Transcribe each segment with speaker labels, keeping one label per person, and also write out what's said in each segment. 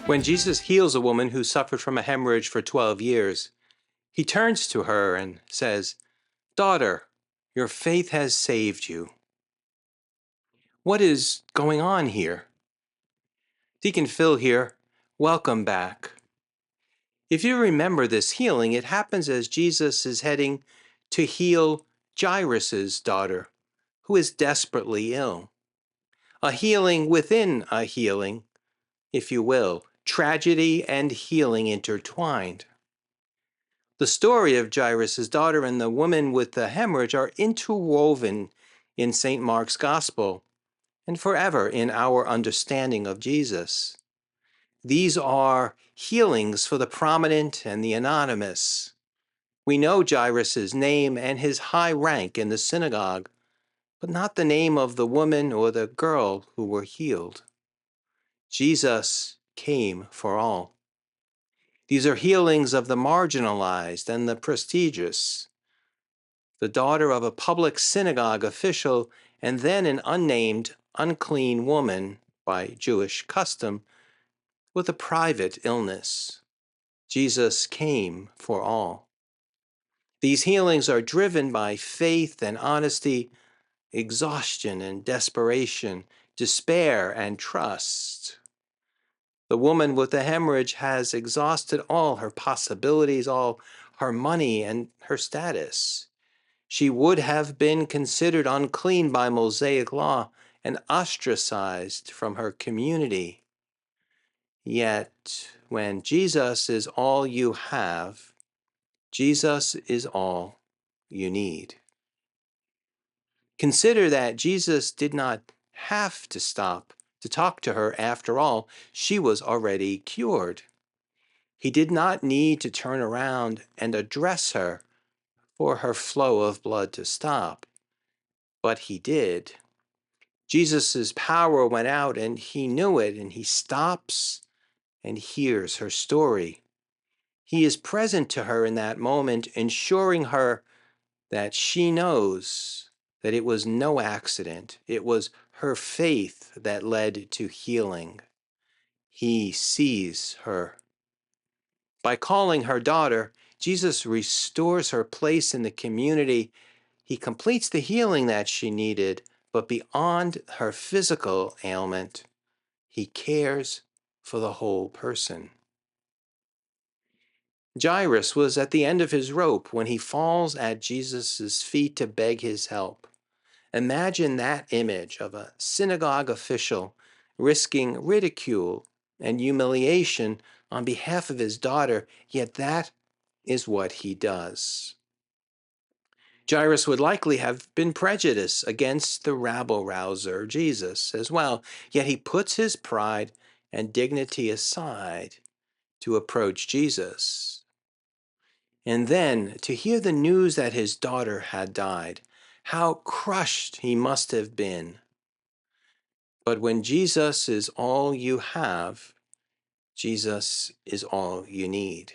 Speaker 1: When Jesus heals a woman who suffered from a hemorrhage for 12 years, he turns to her and says, "Daughter, your faith has saved you." What is going on here? Deacon Phil here. Welcome back. If you remember this healing, it happens as Jesus is heading to heal Jairus' daughter, who is desperately ill. A healing within a healing, if you will, tragedy and healing intertwined. The story of Jairus' daughter and the woman with the hemorrhage are interwoven in St. Mark's Gospel and forever in our understanding of Jesus. These are healings for the prominent and the anonymous. We know Jairus' name and his high rank in the synagogue, but not the name of the woman or the girl who were healed. Jesus came for all. These are healings of the marginalized and the prestigious. The daughter of a public synagogue official and then an unnamed, unclean woman by Jewish custom with a private illness. Jesus came for all. These healings are driven by faith and honesty, exhaustion and desperation, despair and trust. The woman with the hemorrhage has exhausted all her possibilities, all her money and her status. She would have been considered unclean by Mosaic law and ostracized from her community. Yet, when Jesus is all you have, Jesus is all you need. Consider that Jesus did not have to stop to talk to her. After all, she was already cured. He did not need to turn around and address her for her flow of blood to stop. But he did. Jesus' power went out and he knew it, and he stops and hears her story. He is present to her in that moment, ensuring her that she knows that it was no accident. It was her faith that led to healing. He sees her. By calling her daughter, Jesus restores her place in the community. He completes the healing that she needed, but beyond her physical ailment, he cares for the whole person. Jairus was at the end of his rope when he falls at Jesus' feet to beg his help. Imagine that image of a synagogue official risking ridicule and humiliation on behalf of his daughter, yet that is what he does. Jairus would likely have been prejudiced against the rabble-rouser Jesus as well, yet he puts his pride and dignity aside to approach Jesus. And then to hear the news that his daughter had died, how crushed he must have been. But when Jesus is all you have, Jesus is all you need.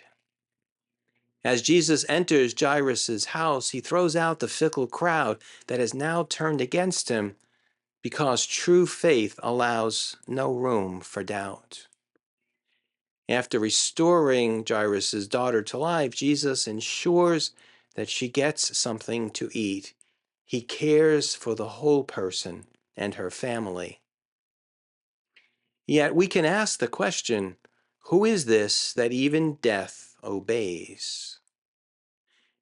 Speaker 1: As Jesus enters Jairus' house, he throws out the fickle crowd that has now turned against him because true faith allows no room for doubt. After restoring Jairus' daughter to life, Jesus ensures that she gets something to eat. He cares for the whole person and her family. Yet we can ask the question, who is this that even death obeys?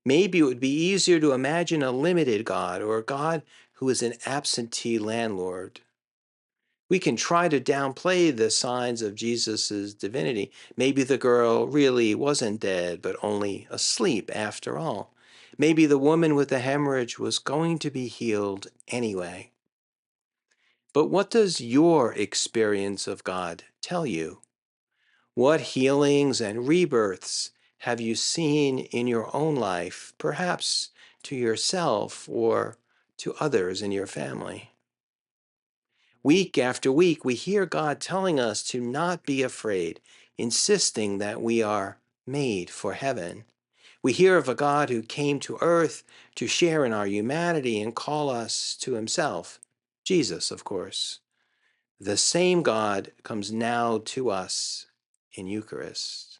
Speaker 1: Maybe it would be easier to imagine a limited God or a God who is an absentee landlord. We can try to downplay the signs of Jesus' divinity. Maybe the girl really wasn't dead, but only asleep after all. Maybe the woman with the hemorrhage was going to be healed anyway. But what does your experience of God tell you? What healings and rebirths have you seen in your own life, perhaps to yourself or to others in your family? Week after week, we hear God telling us to not be afraid, insisting that we are made for heaven. We hear of a God who came to earth to share in our humanity and call us to himself. Jesus, of course. The same God comes now to us in Eucharist.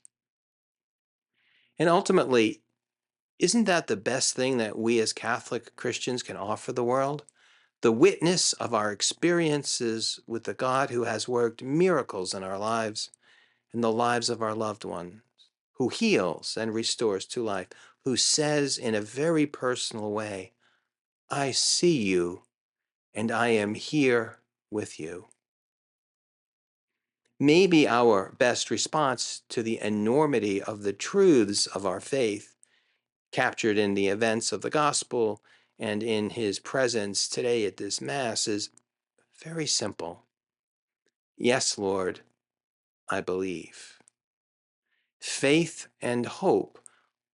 Speaker 1: And ultimately, isn't that the best thing that we as Catholic Christians can offer the world? The witness of our experiences with the God who has worked miracles in our lives and the lives of our loved ones, who heals and restores to life, who says in a very personal way, I see you and I am here with you. Maybe our best response to the enormity of the truths of our faith, captured in the events of the gospel and in his presence today at this Mass, is very simple. Yes, Lord, I believe. Faith and hope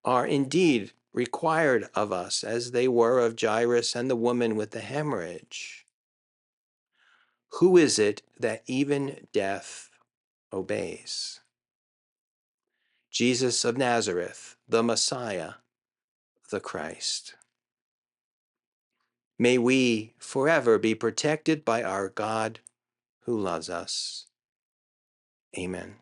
Speaker 1: are indeed required of us, as they were of Jairus and the woman with the hemorrhage. Who is it that even death obeys? Jesus of Nazareth, the Messiah, the Christ. May we forever be protected by our God who loves us. Amen.